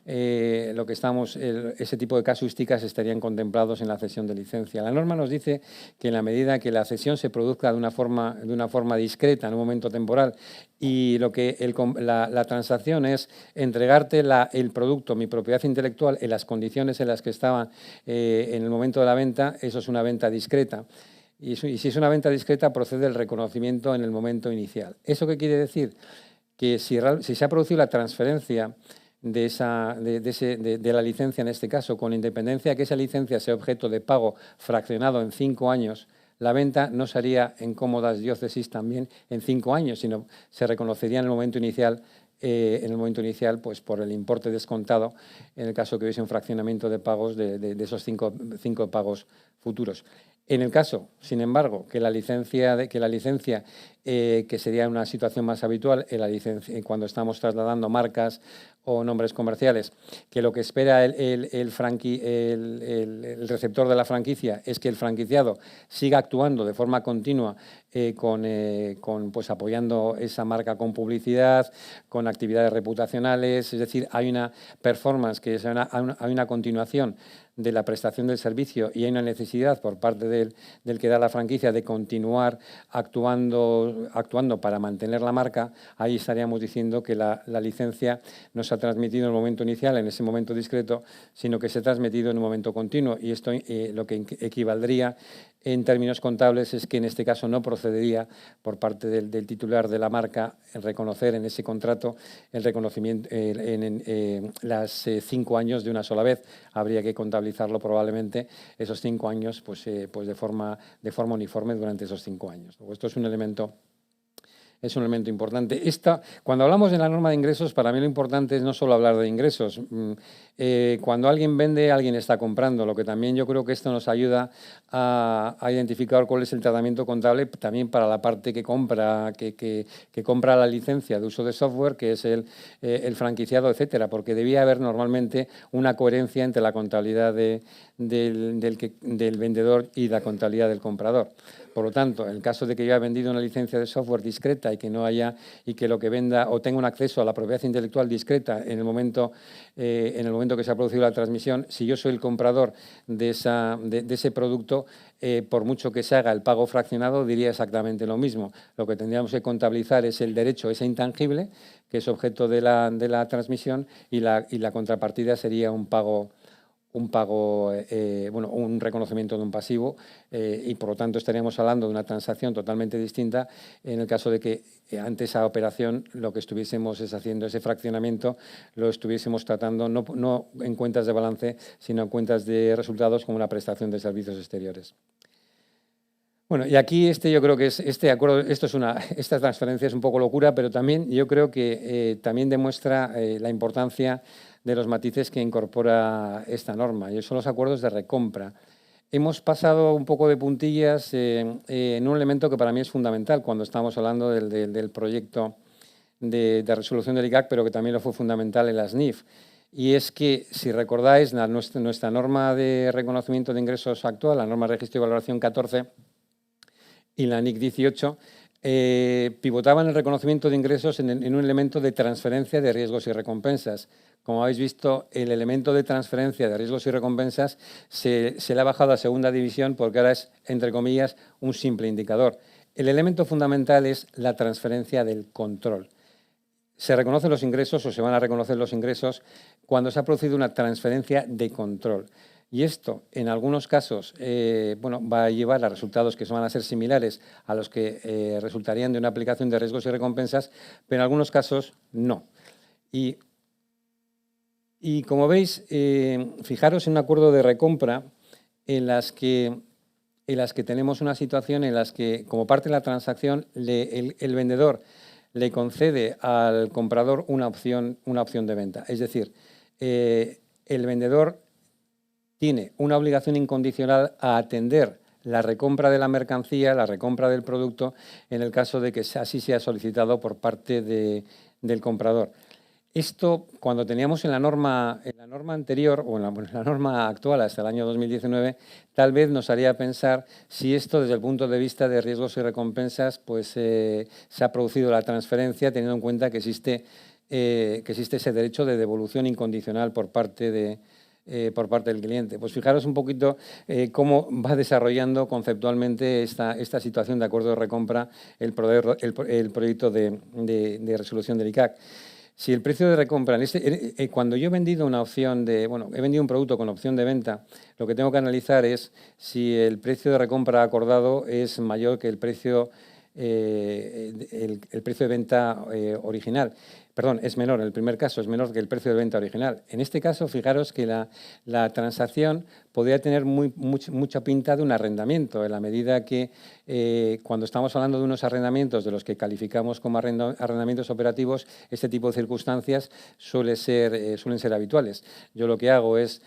ese tipo de casuísticas estarían contemplados en la cesión de licencia. La norma nos dice que en la medida que la cesión se produzca de una forma discreta en un momento temporal y la transacción es entregarte el producto, mi propiedad intelectual, en las condiciones en las que estaba en el momento de la venta, eso es una venta discreta. Y si es una venta discreta, procede el reconocimiento en el momento inicial. ¿Eso qué quiere decir? Que si se ha producido la transferencia la licencia en este caso, con independencia de que esa licencia sea objeto de pago fraccionado en 5 años, la venta no se haría en cómodas diócesis también en 5 años, sino se reconocería en el momento inicial, pues por el importe descontado, en el caso que hubiese un fraccionamiento de pagos de esos cinco pagos futuros. En el caso, sin embargo, que la licencia, que sería una situación más habitual cuando estamos trasladando marcas o nombres comerciales, que lo que espera el receptor de la franquicia es que el franquiciado siga actuando de forma continua pues apoyando esa marca con publicidad, con actividades reputacionales, es decir, hay una performance, hay una continuación de la prestación del servicio y hay una necesidad por parte del que da la franquicia de continuar actuando para mantener la marca. Ahí estaríamos diciendo que la licencia no se ha transmitido en el momento inicial, en ese momento discreto, sino que se ha transmitido en un momento continuo, y esto lo que equivaldría en términos contables es que en este caso no procedería por parte del titular de la marca el reconocer en ese contrato el reconocimiento en las 5 años de una sola vez. Habría que contabilizarlo probablemente esos 5 años pues de forma uniforme durante esos 5 años. Esto es un elemento importante. Cuando hablamos de la norma de ingresos, para mí lo importante es no solo hablar de ingresos. Cuando alguien vende, alguien está comprando, lo que también yo creo que esto nos ayuda a identificar cuál es el tratamiento contable también para la parte que compra la licencia de uso de software, que es el franquiciado, etcétera, porque debía haber normalmente una coherencia entre la contabilidad del vendedor y la contabilidad del comprador. Por lo tanto, en el caso de que yo haya vendido una licencia de software discreta y que lo que venda o tenga un acceso a la propiedad intelectual discreta en el momento que se ha producido la transmisión, si yo soy el comprador de ese producto, por mucho que se haga el pago fraccionado, diría exactamente lo mismo. Lo que tendríamos que contabilizar es el derecho, ese intangible, que es objeto de la transmisión, y la contrapartida sería un reconocimiento de un pasivo, y por lo tanto estaríamos hablando de una transacción totalmente distinta en el caso de que ante esa operación lo que estuviésemos es haciendo ese fraccionamiento, lo estuviésemos tratando no en cuentas de balance, sino en cuentas de resultados como una prestación de servicios exteriores. Bueno, y aquí yo creo que esta transferencia es un poco locura, pero también yo creo que también demuestra la importancia de los matices que incorpora esta norma, y son los acuerdos de recompra. Hemos pasado un poco de puntillas en un elemento que para mí es fundamental cuando estamos hablando del proyecto de resolución del ICAC, pero que también lo fue fundamental en la SNIF. Y es que, si recordáis, nuestra norma de reconocimiento de ingresos actual, la norma de registro y valoración 14 y la NIC 18, pivotaban el reconocimiento de ingresos en un elemento de transferencia de riesgos y recompensas. Como habéis visto, el elemento de transferencia de riesgos y recompensas se le ha bajado a segunda división porque ahora es, entre comillas, un simple indicador. El elemento fundamental es la transferencia del control. Se reconocen los ingresos o se van a reconocer los ingresos cuando se ha producido una transferencia de control. Y esto, en algunos casos, va a llevar a resultados que van a ser similares a los que resultarían de una aplicación de riesgos y recompensas, pero en algunos casos no. Y como veis, fijaros en un acuerdo de recompra en las que tenemos una situación en las que, como parte de la transacción, el vendedor le concede al comprador una opción de venta. Es decir, el vendedor tiene una obligación incondicional a atender la recompra de la mercancía, la recompra del producto, en el caso de que así sea solicitado por parte del comprador. Esto, cuando teníamos en la norma anterior o en la norma actual hasta el año 2019, tal vez nos haría pensar si esto, desde el punto de vista de riesgos y recompensas, pues se ha producido la transferencia, teniendo en cuenta que existe ese derecho de devolución incondicional por parte del cliente. Pues fijaros un poquito cómo va desarrollando conceptualmente esta situación de acuerdo de recompra el proyecto de resolución del ICAC. Si el precio de recompra, cuando yo he vendido he vendido un producto con opción de venta, lo que tengo que analizar es si el precio de recompra acordado es mayor que el precio el precio de venta original. Perdón, es menor, en el primer caso es menor que el precio de venta original. En este caso, fijaros que la transacción podría tener mucha pinta de un arrendamiento, en la medida que cuando estamos hablando de unos arrendamientos de los que calificamos como arrendamientos operativos, este tipo de circunstancias suelen ser habituales. Yo lo que hago es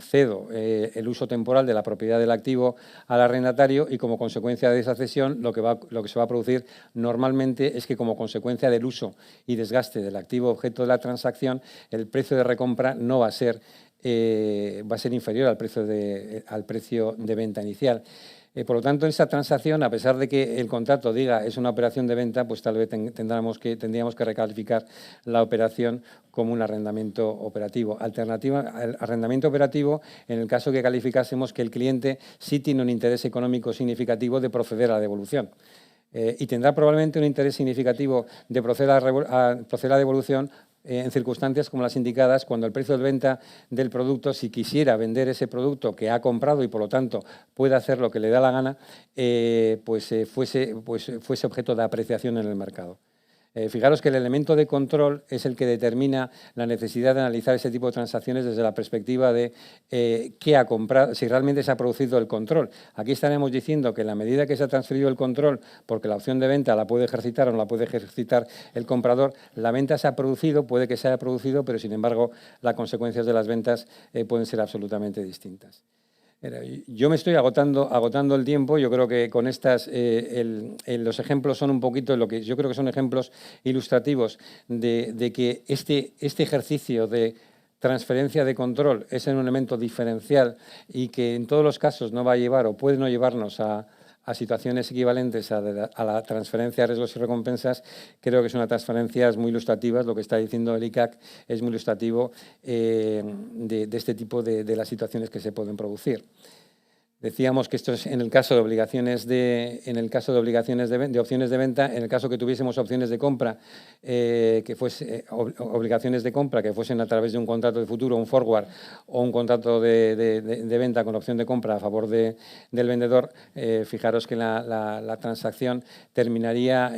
cedo el uso temporal de la propiedad del activo al arrendatario y como consecuencia de esa cesión lo que se va a producir normalmente es que como consecuencia del uso y desgaste del activo objeto de la transacción el precio de recompra no va a ser inferior al precio de venta inicial. Por lo tanto, en esa transacción, a pesar de que el contrato diga es una operación de venta, pues tal vez tendríamos que recalificar la operación como un arrendamiento operativo. Alternativa al arrendamiento operativo, en el caso que calificásemos que el cliente sí tiene un interés económico significativo de proceder a la devolución. Y tendrá probablemente un interés significativo de proceder a la devolución en circunstancias como las indicadas, cuando el precio de venta del producto, si quisiera vender ese producto que ha comprado y por lo tanto puede hacer lo que le da la gana, fuese objeto de apreciación en el mercado. Fijaros que el elemento de control es el que determina la necesidad de analizar ese tipo de transacciones desde la perspectiva de qué ha comprado, si realmente se ha producido el control. Aquí estaremos diciendo que en la medida que se ha transferido el control, porque la opción de venta la puede ejercitar o no la puede ejercitar el comprador, la venta se ha producido, puede que se haya producido, pero sin embargo las consecuencias de las ventas pueden ser absolutamente distintas. Yo me estoy agotando el tiempo. Yo creo que con los ejemplos son un poquito lo que yo creo que son ejemplos ilustrativos de que este ejercicio de transferencia de control es un elemento diferencial y que en todos los casos no va a llevar o puede no llevarnos a situaciones equivalentes a la transferencia de riesgos y recompensas. Creo que son unas transferencias muy ilustrativas. Lo que está diciendo el ICAC es muy ilustrativo de este tipo de las situaciones que se pueden producir. Decíamos que esto es en el caso de opciones de venta. En el caso que tuviésemos opciones de compra, obligaciones de compra que fuesen a través de un contrato de futuro, un forward o un contrato de venta con opción de compra a favor del vendedor, fijaros que la transacción terminaría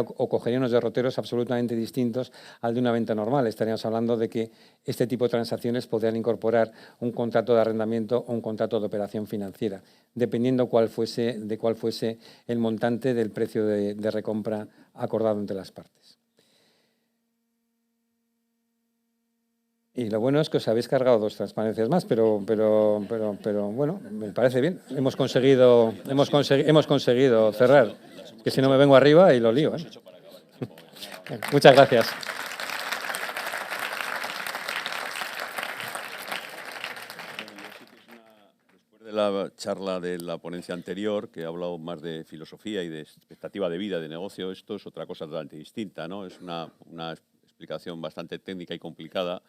o cogería unos derroteros absolutamente distintos al de una venta normal. Estaríamos hablando de que este tipo de transacciones podrían incorporar un contrato de arrendamiento o un contrato de operación financiera, dependiendo de cuál fuese el montante del precio de recompra acordado entre las partes. Y lo bueno es que os habéis cargado 2 transparencias más, pero bueno, me parece bien. Hemos conseguido cerrar, que si no me vengo arriba y lo lío. Muchas gracias. De la charla de la ponencia anterior, que ha hablado más de filosofía y de expectativa de vida, de negocio, esto es otra cosa totalmente distinta, ¿no? Es una explicación bastante técnica y complicada,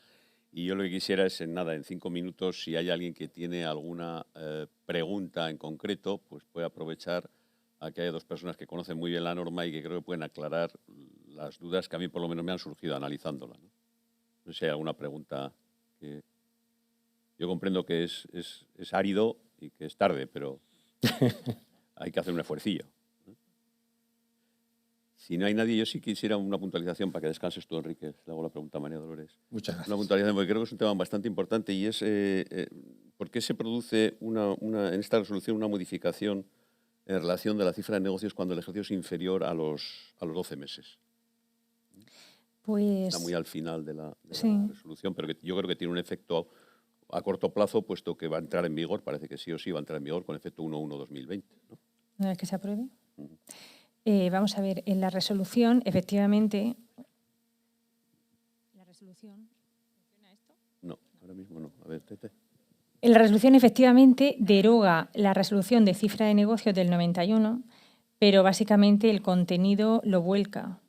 y yo lo que quisiera es, en 5 minutos, si hay alguien que tiene alguna pregunta en concreto, pues puede aprovechar a que haya 2 personas que conocen muy bien la norma y que creo que pueden aclarar las dudas que a mí por lo menos me han surgido analizándola, ¿no? No sé si hay alguna pregunta que... Yo comprendo que es árido y que es tarde, pero hay que hacer un esfuercillo. Si no hay nadie, yo sí quisiera una puntualización para que descanses tú, Enrique. Le hago la pregunta a María Dolores. Muchas gracias. Una puntualización, porque creo que es un tema bastante importante y es ¿por qué se produce en esta resolución una modificación en relación de la cifra de negocios cuando el ejercicio es inferior a los 12 meses? Pues... Está muy al final de la sí. resolución, pero yo creo que tiene un efecto a corto plazo, puesto que va a entrar en vigor, parece que sí o sí va a entrar en vigor con efecto 1/1/2020, ¿no? Una vez que se apruebe. Vamos a ver, en la resolución, efectivamente... ¿La resolución funciona esto? No, ahora mismo no. A ver, Tete. En la resolución, efectivamente, deroga la resolución de cifra de negocios del 91, pero básicamente el contenido lo vuelca.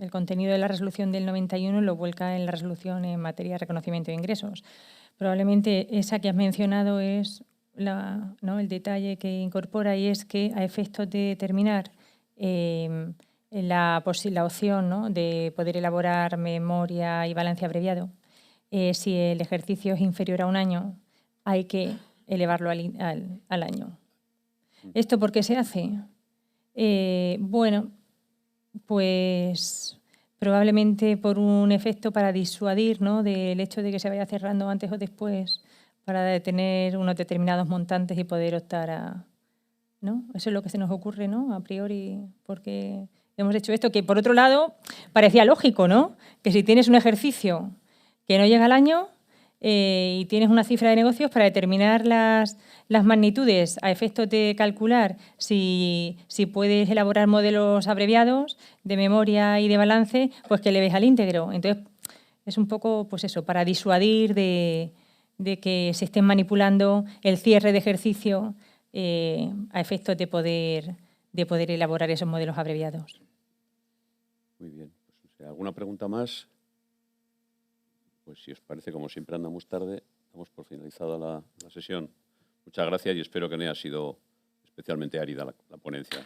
El contenido de la resolución del 91 lo vuelca en la resolución en materia de reconocimiento de ingresos. Probablemente esa que has mencionado es el detalle que incorpora, y es que a efectos de determinar la opción, ¿no?, de poder elaborar memoria y balance abreviado, si el ejercicio es inferior a 1 año, hay que elevarlo al año. ¿Esto por qué se hace? Bueno, pues probablemente por un efecto para disuadir, ¿no?, del hecho de que se vaya cerrando antes o después para detener unos determinados montantes y poder optar a, ¿no? Eso es lo que se nos ocurre, ¿no?, a priori, porque hemos hecho esto, que por otro lado parecía lógico, ¿no?, que si tienes un ejercicio que no llega al año y tienes una cifra de negocios, para determinar las magnitudes a efectos de calcular si puedes elaborar modelos abreviados de memoria y de balance, pues que le ves al íntegro. Entonces, es un poco, pues eso, para disuadir de que se estén manipulando el cierre de ejercicio a efectos de poder elaborar esos modelos abreviados. Muy bien. Pues, ¿alguna pregunta más? Pues si os parece, como siempre andamos tarde, damos por finalizada la sesión. Muchas gracias y espero que no haya sido especialmente árida la ponencia.